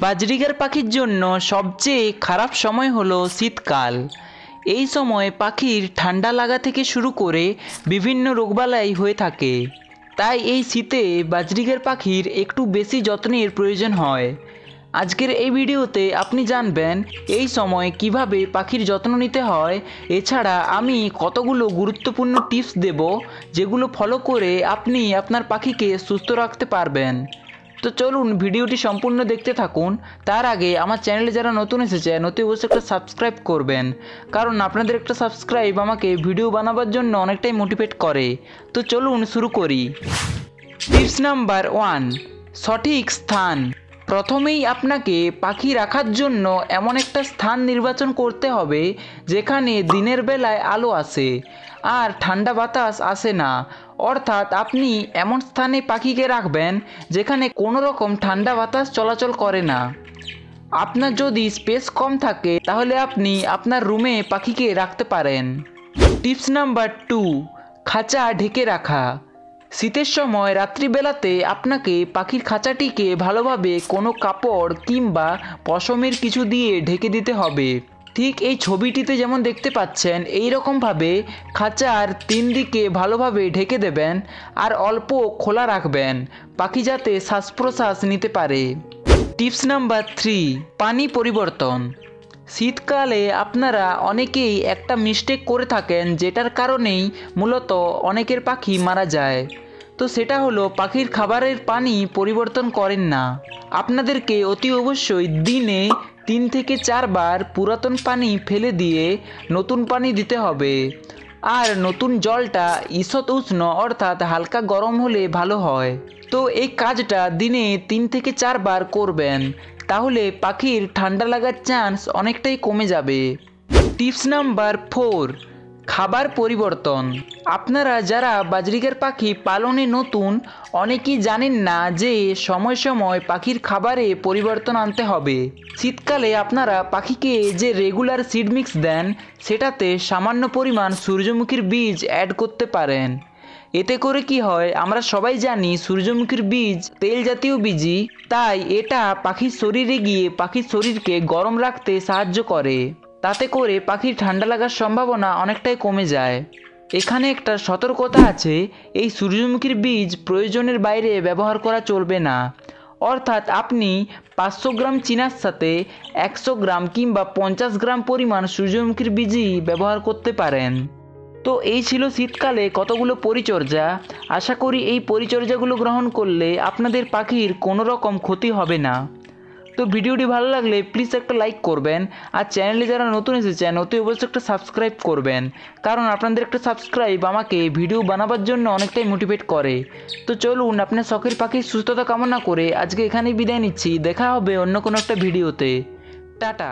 Budgerigar পাখির জন্য সবচেয়ে খারাপ সময় হলো শীতকাল। এই সময় পাখির ঠান্ডা লাগা থেকে শুরু করে বিভিন্ন রোগবালাই হয়ে থাকে। তাই এই শীতে বাজরিগার পাখির একটু বেশি যত্নের প্রয়োজন হয়। আজকের এই ভিডিওতে আপনি জানবেন এই সময় কিভাবে পাখির যত্ন নিতে হয়। এছাড়া আমি কতগুলো গুরুত্বপূর্ণ টিপস দেব, যেগুলো ফলো করে আপনি আপনার পাখিকে সুস্থ রাখতে পারবেন। তো চলুন ভিডিওটি সম্পূর্ণ দেখতে থাকুন। তার আগে আমার চ্যানেলে যারা নতুন এসেছেন অতি অবশ্যই একটা সাবস্ক্রাইব করবেন, কারণ আপনাদের একটা সাবস্ক্রাইব আমাকে ভিডিও বানাবার জন্য অনেকটাই মোটিভেট করে। তো চলুন শুরু করি। টিপস নাম্বার 1, সঠিক স্থান। প্রথমেই আপনাকে পাখি রাখার জন্য এমন একটা স্থান নির্বাচন করতে হবে যেখানে দিনের বেলায় আলো আসে আর ঠান্ডা বাতাস আসে না। অর্থাৎ আপনি এমন স্থানে পাখিকে রাখবেন যেখানে কোনো রকম ঠান্ডা বাতাস চলাচল করে না। আপনার যদি স্পেস কম থাকে তাহলে আপনি আপনার রুমে পাখিকে রাখতে পারেন। টিপস নাম্বার 2, খাঁচা ঢেকে রাখা। শীতের সময় রাত্রিবেলাতে আপনাকে পাখির খাঁচাটিকে ভালোভাবে কোনো কাপড় কিংবা পশমের কিছু দিয়ে ঢেকে দিতে হবে। ঠিক এই ছবিটিতে যেমন দেখতে পাচ্ছেন, এই রকমভাবে খাঁচার 3 দিকে ভালোভাবে ঢেকে দেবেন আর অল্প খোলা রাখবেন, পাখি যাতে শ্বাস প্রশ্বাস নিতে পারে। টিপস নাম্বার 3, পানি পরিবর্তন। শীতকালে আপনারা অনেকেই একটা মিস্টেক করে থাকেন, যেটার কারণেই মূলত অনেকের পাখি মারা যায়। তো সেটা হলো পাখির খাবারের পানি পরিবর্তন করেন না। আপনাদেরকে অতি অবশ্যই দিনে 3 থেকে 4 বার পুরাতন পানি ফেলে দিয়ে নতুন পানি দিতে হবে। আর নতুন জলটা ঈষৎ উষ্ণ অর্থাৎ হালকা গরম হলে ভালো হয়। তো এই কাজটা দিনে 3 থেকে 4 বার করবেন, তাহলে পাখির ঠান্ডা লাগার চান্স অনেকটাই কমে যাবে। টিপস নাম্বার 4, খাবার পরিবর্তন। আপনারা যারা বাজরিগার পাখি পালনে নতুন, অনেকেই জানেন না যে সময় সময় পাখির খাবারে পরিবর্তন আনতে হবে। শীতকালে আপনারা পাখিকে যে রেগুলার সিড মিক্স দেন সেটাতে সামান্য পরিমাণ সূর্যমুখীর বীজ অ্যাড করতে পারেন। এতে করে কি হয়, আমরা সবাই জানি সূর্যমুখীর বীজ তেল জাতীয় বীজই, তাই এটা পাখির শরীরে গিয়ে পাখির শরীরকে গরম রাখতে সাহায্য করে। তাতে করে পাখির ঠান্ডা লাগার সম্ভাবনা অনেকটাই কমে যায়। এখানে একটা সতর্কতা আছে, এই সূর্যমুখীর বীজ প্রয়োজনের বাইরে ব্যবহার করা চলবে না। অর্থাৎ আপনি 500 গ্রাম চিনার সাথে 100 গ্রাম কিংবা 50 গ্রাম পরিমাণ সূর্যমুখীর বীজই ব্যবহার করতে পারেন। তো এই ছিল শীতকালে কতগুলো পরিচর্যা। আশা করি এই পরিচর্যাগুলো গ্রহণ করলে আপনাদের পাখির কোনো রকম ক্ষতি হবে না। তো ভিডিওটি ভালো লাগলে প্লিজ একটা লাইক করবেন, আর চ্যানেলে যারা নতুন এসেছেন অতি অবশ্যই একটা সাবস্ক্রাইব করবেন, কারণ আপনাদের একটা সাবস্ক্রাইব আমাকে ভিডিও বানাবার জন্য অনেকটাই মোটিভেট করে। তো চলুন আপনার শখের পাখির সুস্থতা কামনা করে আজকে এখানেই বিদায় নিচ্ছি। দেখা হবে অন্য কোনো একটা ভিডিওতে। টাটা।